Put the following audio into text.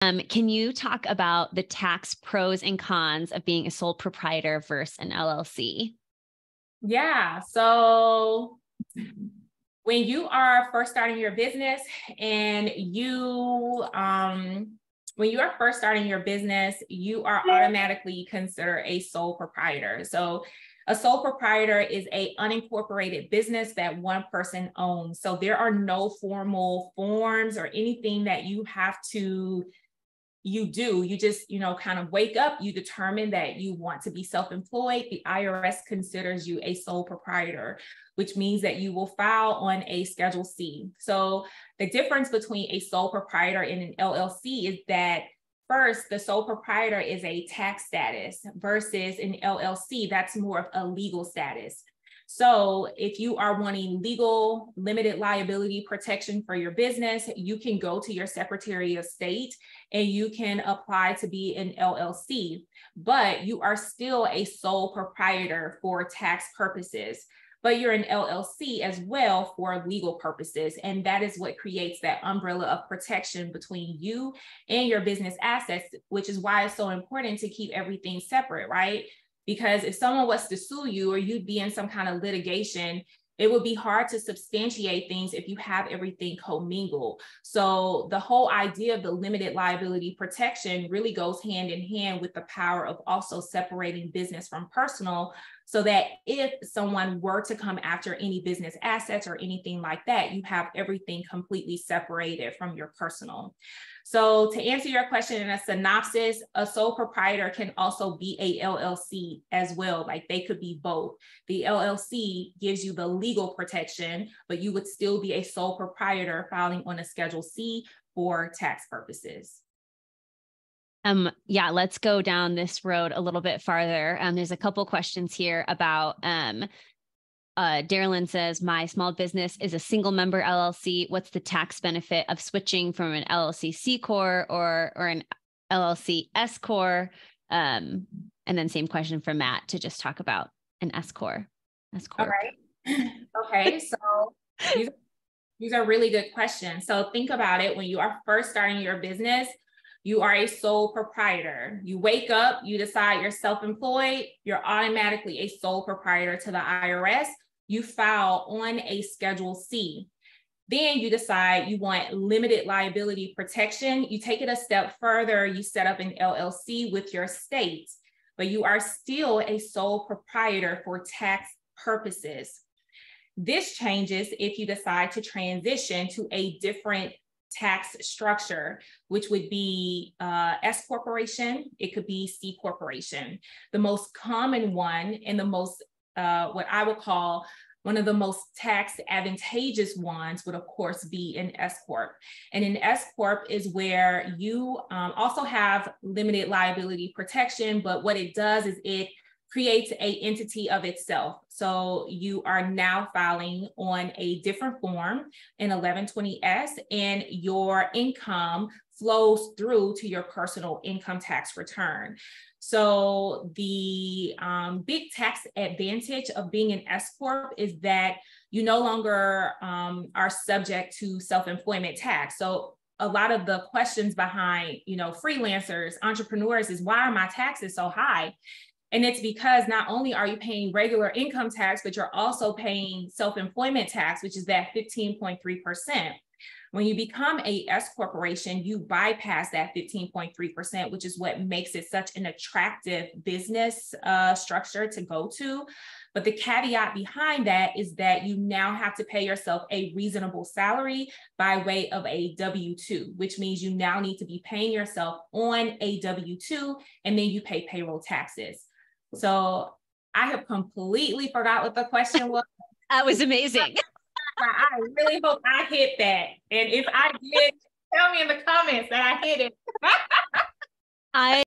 Can you talk about the tax pros and cons of being a sole proprietor versus an LLC? Yeah. So when you are first starting your business and you are automatically considered a sole proprietor. So a sole proprietor is an unincorporated business that one person owns. So there are no formal forms or anything that you do. You just, kind of wake up, you determine that you want to be self-employed. The IRS considers you a sole proprietor, which means that you will file on a Schedule C. So the difference between a sole proprietor and an LLC is that first, the sole proprietor is a tax status versus an LLC, that's more of a legal status. So if you are wanting legal limited liability protection for your business, you can go to your Secretary of State and you can apply to be an LLC, but you are still a sole proprietor for tax purposes. But you're an LLC as well for legal purposes. And that is what creates that umbrella of protection between you and your business assets, which is why it's so important to keep everything separate, right? Because if someone was to sue you or you'd be in some kind of litigation, it would be hard to substantiate things if you have everything commingled. So the whole idea of the limited liability protection really goes hand in hand with the power of also separating business from personal, so that if someone were to come after any business assets or anything like that, you have everything completely separated from your personal. So to answer your question in a synopsis, a sole proprietor can also be a LLC as well. Like they could be both. The LLC gives you the legal protection, but you would still be a sole proprietor filing on a Schedule C for tax purposes. Yeah, let's go down this road a little bit farther. There's a couple questions here about, Darylyn says, my small business is a single member LLC. What's the tax benefit of switching from an LLC C-Corp or an LLC S-Corp? And then same question for Matt to just talk about an S-Corp. All right. Okay. So these are really good questions. So think about it. When you are first starting your business, you are a sole proprietor. You wake up, you decide you're self-employed, you're automatically a sole proprietor to the IRS. You file on a Schedule C. Then you decide you want limited liability protection. You take it a step further, you set up an LLC with your state, but you are still a sole proprietor for tax purposes. This changes if you decide to transition to a different tax structure, which would be S corporation. It could be C corporation. The most common one and the most, what I would call one of the most tax advantageous ones would of course be an S-Corp. And an S-Corp is where you also have limited liability protection, but what it does is it creates an entity of itself. So you are now filing on a different form, an 1120S, and your income flows through to your personal income tax return. So the big tax advantage of being an S-Corp is that you no longer are subject to self-employment tax. So a lot of the questions behind, freelancers, entrepreneurs is, why are my taxes so high? And it's because not only are you paying regular income tax, but you're also paying self-employment tax, which is that 15.3%. When you become a S corporation, you bypass that 15.3%, which is what makes it such an attractive business structure to go to. But the caveat behind that is that you now have to pay yourself a reasonable salary by way of a W-2, which means you now need to be paying yourself on a W-2, and then you pay payroll taxes. So I have completely forgot what the question was. That was amazing. I really hope I hit that. And if I did, tell me in the comments that I hit it.